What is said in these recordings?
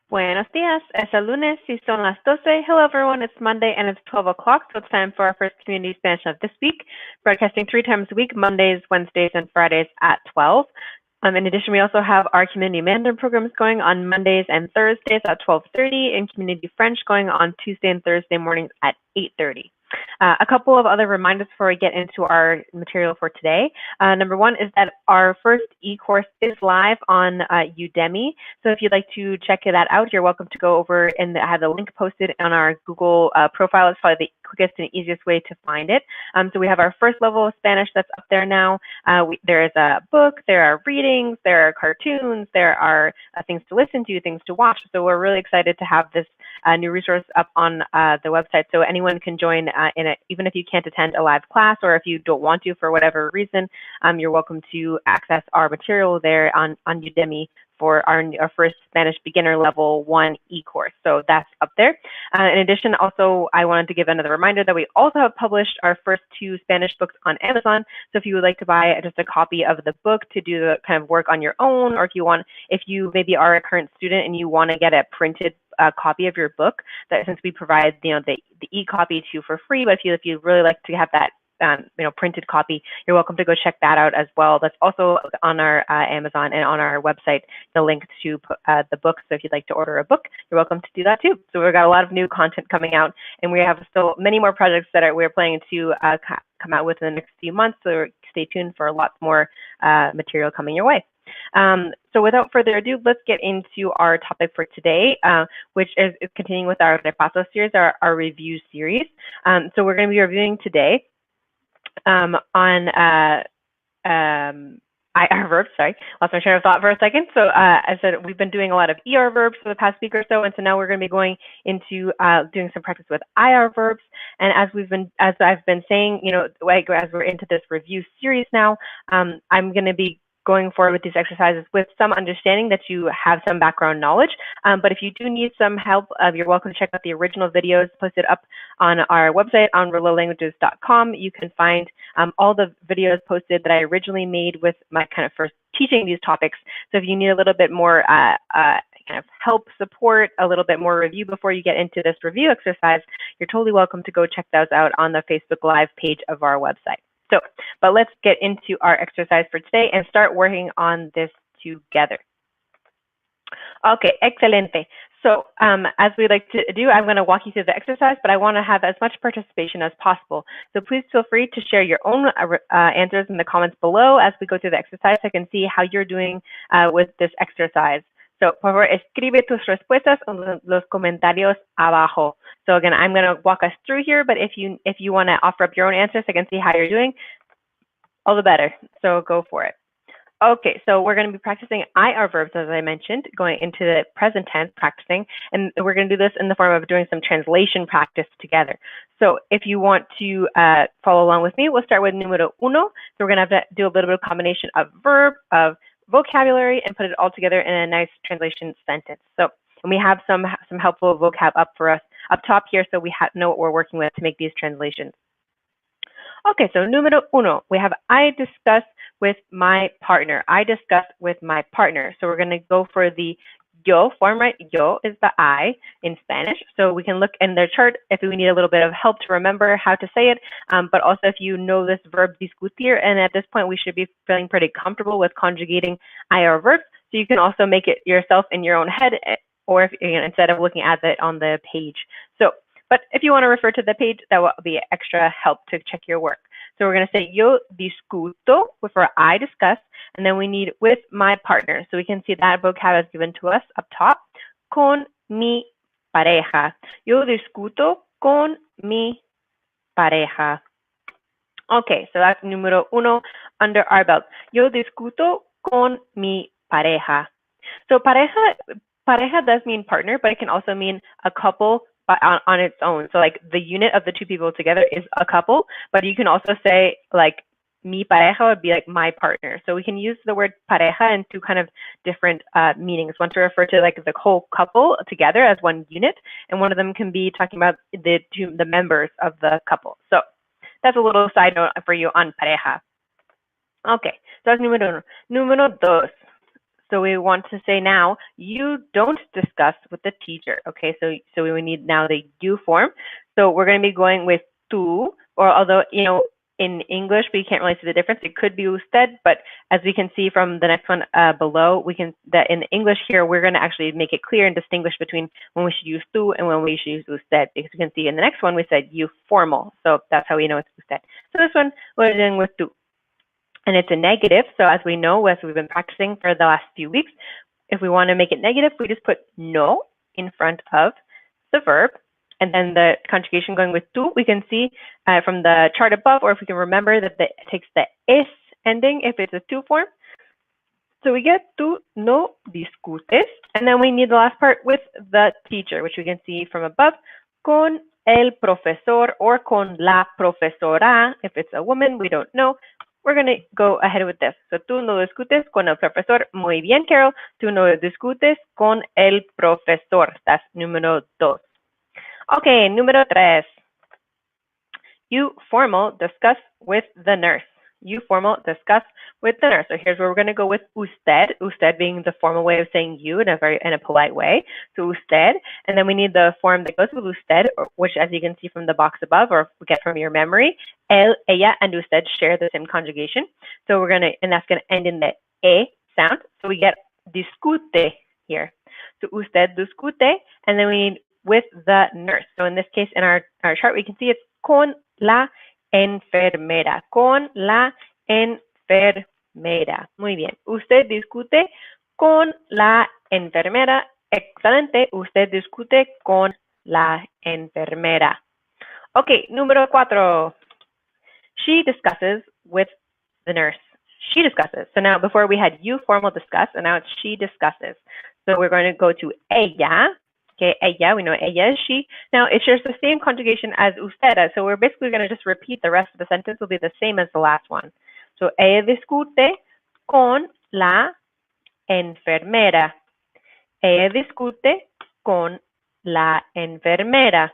Buenos días. Es el lunes y son las 12. Hello, everyone. It's Monday and it's 12 o'clock, so it's time for our first community Spanish of this week, broadcasting 3 times a week, Mondays, Wednesdays, and Fridays at 12. In addition, we also have our community Mandarin programs going on Mondays and Thursdays at 12:30, and community French going on Tuesday and Thursday mornings at 8:30. A couple of other reminders before we get into our material for today. Number one is that our first e-course is live on Udemy. So if you'd like to check that out, you're welcome to go over and have the link posted on our Google profile. It's probably the quickest and easiest way to find it. So we have our first level of Spanish that's up there now. There is a book, there are readings, there are cartoons, there are things to listen to, things to watch. So we're really excited to have this new resource up on the website, so anyone can join in it, even if you can't attend a live class or if you don't want to for whatever reason. You're welcome to access our material there on Udemy for our first Spanish beginner level 1 e-course. So that's up there. In addition, also, I wanted to give another reminder that we also have published our first 2 Spanish books on Amazon. So if you would like to buy just a copy of the book to do the kind of work on your own, or if you maybe are a current student and you want to get a printed copy of your book, that since we provide the e-copy to you for free, but if you really like to have that printed copy, you're welcome to go check that out as well. That's also on our Amazon and on our website, the link to the book. So if you'd like to order a book, you're welcome to do that too. So we've got a lot of new content coming out, and we have still many more projects that we're planning to come out with in the next few months. So stay tuned for lots more material coming your way. So without further ado, let's get into our topic for today, which is continuing with our Repaso series, our review series. So we're going to be reviewing today on IR verbs. Sorry, lost my train of thought for a second. So as I said, we've been doing a lot of ER verbs for the past week or so, and so now we're going to be going into doing some practice with IR verbs. And as I've been saying, as we're into this review series now, I'm going to be going forward with these exercises with some understanding that you have some background knowledge. But if you do need some help, you're welcome to check out the original videos posted up on our website on rolalanguages.com. You can find all the videos posted that I originally made with my kind of first teaching these topics. So if you need a little bit more kind of help, support, a little bit more review before you get into this review exercise, you're totally welcome to go check those out on the Facebook Live page of our website. So, but let's get into our exercise for today and start working on this together. Okay, excelente. So as we like to do, I'm going to walk you through the exercise, but I want to have as much participation as possible. So please feel free to share your own answers in the comments below as we go through the exercise. I can see how you're doing with this exercise. So, por favor, escribe tus respuestas en los comentarios abajo. So again, I'm going to walk us through here, but if you want to offer up your own answers, I can see how you're doing, all the better. So go for it. Okay, so we're going to be practicing IR verbs, as I mentioned, going into the present tense practicing, and we're going to do this in the form of doing some translation practice together. So if you want to follow along with me, we'll start with número uno. So we're going to have to do a little bit of combination of verb, of vocabulary, and put it all together in a nice translation sentence. So, and we have some helpful vocab up for us up top here, so we know what we're working with to make these translations. Okay, so número uno, we have I discuss with my partner. I discuss with my partner. So we're going to go for the yo form, right? Yo is the I in Spanish. So we can look in the chart if we need a little bit of help to remember how to say it. But also if you know this verb discutir, and at this point we should be feeling pretty comfortable with conjugating IR verbs. So you can also make it yourself in your own head, or if, instead of looking at it on the page. So, but if you want to refer to the page, that will be extra help to check your work. So we're going to say yo discuto, for I discuss, and then we need with my partner. So we can see that vocab is given to us up top. Con mi pareja. Yo discuto con mi pareja. Okay, so that's número uno under our belt. Yo discuto con mi pareja. So pareja does mean partner, but it can also mean a couple on its own. So like the unit of the two people together is a couple, but you can also say like mi pareja would be like my partner. So we can use the word pareja in two kind of different meanings. One to refer to like the whole couple together as one unit, and one of them can be talking about the members of the couple. So that's a little side note for you on pareja. Okay, so that's número uno. Número dos. So we want to say now, you don't discuss with the teacher. Okay, so we need now the you form. So we're going to be going with tú, or although, in English, we can't really see the difference. It could be usted, but as we can see from the next one below, that in English here, we're going to actually make it clear and distinguish between when we should use tú and when we should use usted, because you can see in the next one, we said you formal. So that's how we know it's usted. So this one, we're doing with tú. And it's a negative, so as we know, as we've been practicing for the last few weeks, if we want to make it negative, we just put no in front of the verb, and then the conjugation going with tú, we can see from the chart above, or if we can remember that it takes the es ending if it's a tú form. So we get tú no discutes, and then we need the last part with the teacher, which we can see from above, con el profesor or con la profesora. If it's a woman, we don't know. We're going to go ahead with this. So tú no discutes con el profesor. Muy bien, Carol. Tú no discutes con el profesor. That's número 2. Okay, número 3. You formal discuss with the nurse. You formal discuss with the nurse. So here's where we're going to go with usted. Usted being the formal way of saying you in a polite way. So usted, and then we need the form that goes with usted, which, as you can see from the box above, or get from your memory, él, ella, and usted share the same conjugation. So we're and that's going to end in the e sound. So we get discute here. So usted discute, and then we need with the nurse. So in this case, in our chart, we can see it's con la enfermera. Con la enfermera. Muy bien. Usted discute con la enfermera. Excelente. Usted discute con la enfermera. Okay, número 4. She discusses with the nurse. She discusses. So now before we had you formal discuss, and now it's she discusses. So we're going to go to ella. Okay, ella, we know ella is she. Now it shares the same conjugation as usted, so we're basically going to just repeat the rest of the sentence. Will be the same as the last one. So ella discute con la enfermera. Ella discute con la enfermera.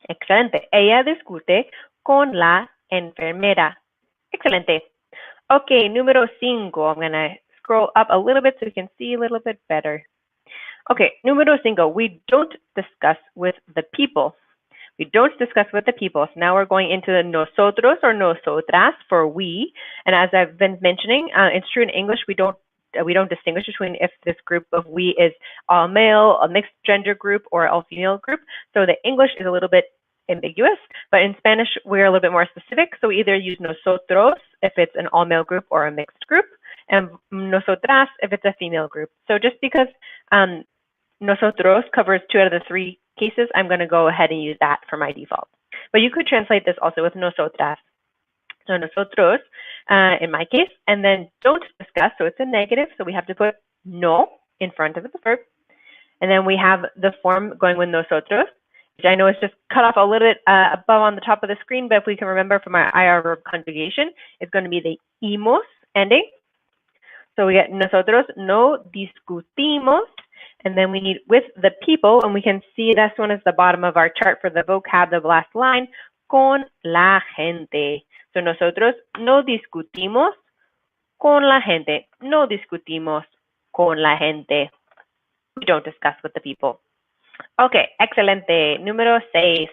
Excelente. Ella discute con la enfermera. Excelente. Okay, número 5. I'm going to scroll up a little bit so we can see a little bit better. Okay, número 5, we don't discuss with the people. We don't discuss with the people. So now we're going into the nosotros or nosotras for we. And as I've been mentioning, it's true in English, we don't distinguish between if this group of we is all male, a mixed gender group, or all female group. So the English is a little bit ambiguous, but in Spanish, we're a little bit more specific. So we either use nosotros if it's an all male group or a mixed group, and nosotras if it's a female group. So just because nosotros covers 2 out of the 3 cases, I'm going to go ahead and use that for my default. But you could translate this also with nosotras. So nosotros, in my case, and then don't discuss, so it's a negative, so we have to put no in front of the verb. And then we have the form going with nosotros, which I know is just cut off a little bit above on the top of the screen, but if we can remember from our IR verb conjugation, it's going to be the imos ending. So we get nosotros no discutimos. And then we need with the people, and we can see this one is the bottom of our chart for the vocab, the last line, con la gente. So nosotros no discutimos con la gente. No discutimos con la gente. We don't discuss with the people. Okay, excelente. Número 6.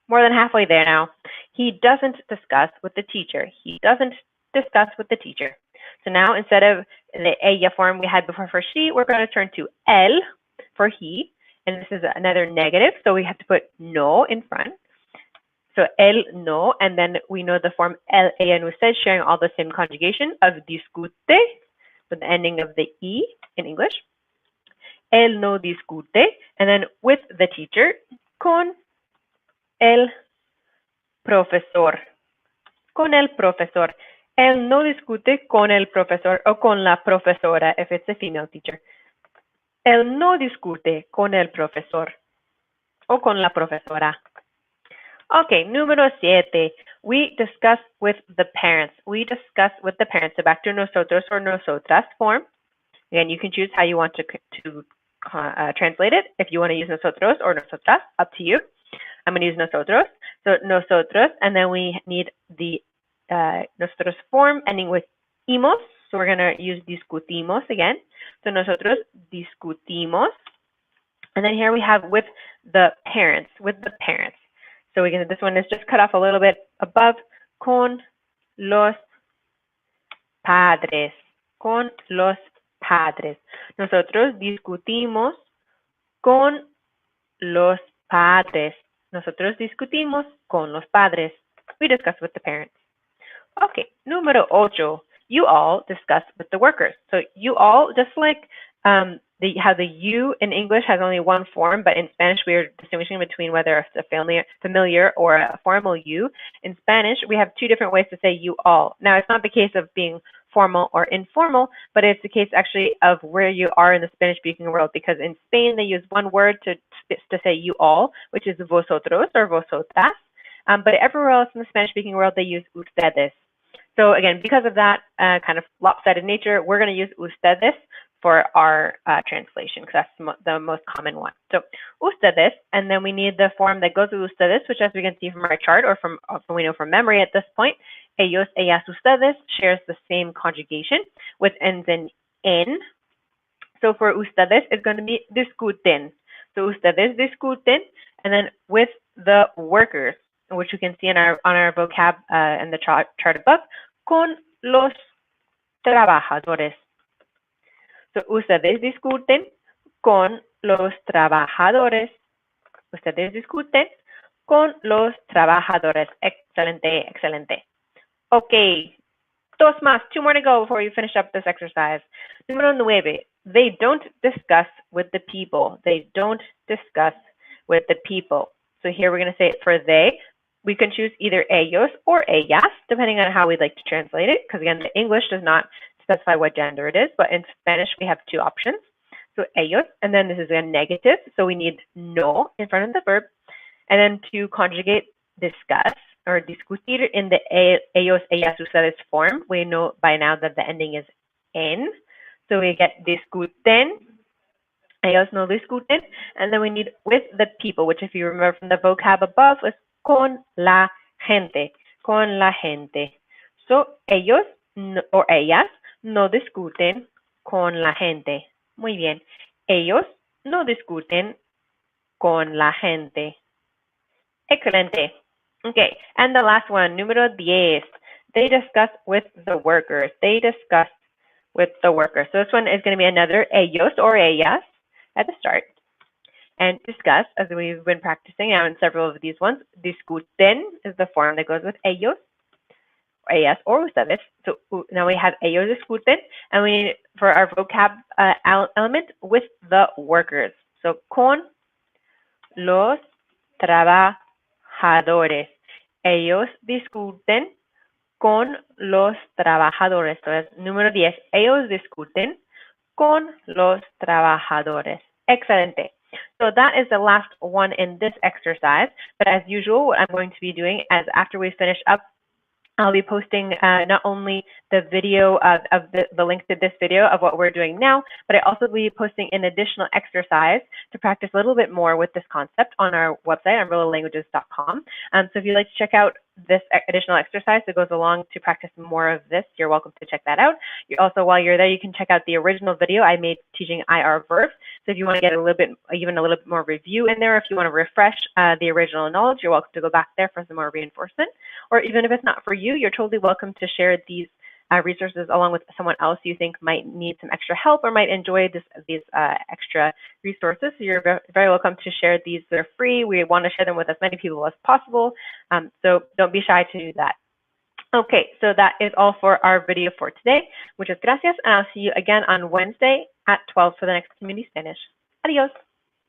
More than halfway there now. He doesn't discuss with the teacher. He doesn't discuss with the teacher. So now instead of the ella form we had before for she, we're going to turn to él for he, and this is another negative, so we have to put no in front. So él no, and then we know the form él, ella, and usted sharing all the same conjugation of discute with the ending of the e in English. Él no discute, and then with the teacher, con el profesor. Con el profesor. Él no discute con el profesor o con la profesora if it's a female teacher. Él no discute con el profesor o con la profesora. Okay, número 7. We discuss with the parents. We discuss with the parents. So back to nosotros or nosotras form. Again, you can choose how you want to translate it. If you want to use nosotros or nosotras, up to you. I'm going to use nosotros. So nosotros, and then we need the nosotros form ending with imos. So we're going to use discutimos again. So nosotros discutimos. And then here we have with the parents, So we can, this one is just cut off a little bit above, con los padres, con los padres. Nosotros discutimos con los padres. Nosotros discutimos con los padres. We discuss with the parents. Okay, número 8. You all discuss with the workers. So you all, just like how the you in English has only one form, but in Spanish we are distinguishing between whether it's a familiar or a formal you. In Spanish, we have two different ways to say you all. Now, it's not the case of being formal or informal, but it's the case actually of where you are in the Spanish-speaking world, because in Spain they use one word to say you all, which is vosotros or vosotras, but everywhere else in the Spanish-speaking world they use ustedes. So again, because of that kind of lopsided nature, we're going to use ustedes for our translation, because that's the most common one. So ustedes, and then we need the form that goes with ustedes, which, as we can see from our chart or from we know from memory at this point, ellos, ellas, ustedes shares the same conjugation, which ends in en. So for ustedes, it's going to be discuten. So ustedes discuten, and then with the workers, which you can see on our vocab in the chart above, con los trabajadores. So ustedes discuten con los trabajadores. Ustedes discuten con los trabajadores. Excelente, excelente. Okay, dos más, 2 more to go before you finish up this exercise. Número 9. They don't discuss with the people. They don't discuss with the people. So here we're going to say it for they. We can choose either ellos or ellas, depending on how we'd like to translate it, because again, the English does not specify what gender it is, but in Spanish we have 2 options. So ellos, and then this is a negative, so we need no in front of the verb. And then to conjugate discuss or discutir in the ellos, ellas, ustedes form, we know by now that the ending is en. So we get discuten, ellos no discuten, and then we need with the people, which if you remember from the vocab above is con la gente, con la gente. So ellos or ellas no discuten con la gente. Muy bien. Ellos no discuten con la gente. Excelente. Okay, and the last one, número 10. They discuss with the workers. They discuss with the workers. So this one is going to be another ellos or ellas at the start. And discuss, as we've been practicing now in several of these ones, discuten is the form that goes with ellos, ellas, or ustedes. So now we have ellos discuten, and we need for our vocab element with the workers. So con los trabajadores. Ellos discuten con los trabajadores. Entonces, número 10. Ellos discuten con los trabajadores. Excelente. So that is the last one in this exercise. But as usual, what I'm going to be doing is after we finish up, I'll be posting not only the video of the link to this video of what we're doing now, but I also will be posting an additional exercise to practice a little bit more with this concept on our website on rolalanguages.com. So if you'd like to check out this additional exercise that goes along to practice more of this, you're welcome to check that out. Also, while you're there, you can check out the original video I made teaching IR verbs. So if you want to get even a little bit more review in there, if you want to refresh the original knowledge, you're welcome to go back there for some more reinforcement. Or even if it's not for you, you're totally welcome to share these resources along with someone else you think might need some extra help or might enjoy these extra resources. So you're very welcome to share these. They're free. We want to share them with as many people as possible. So don't be shy to do that. Okay, so that is all for our video for today. Muchas gracias, and I'll see you again on Wednesday at 12 for the next Community Spanish. Adios.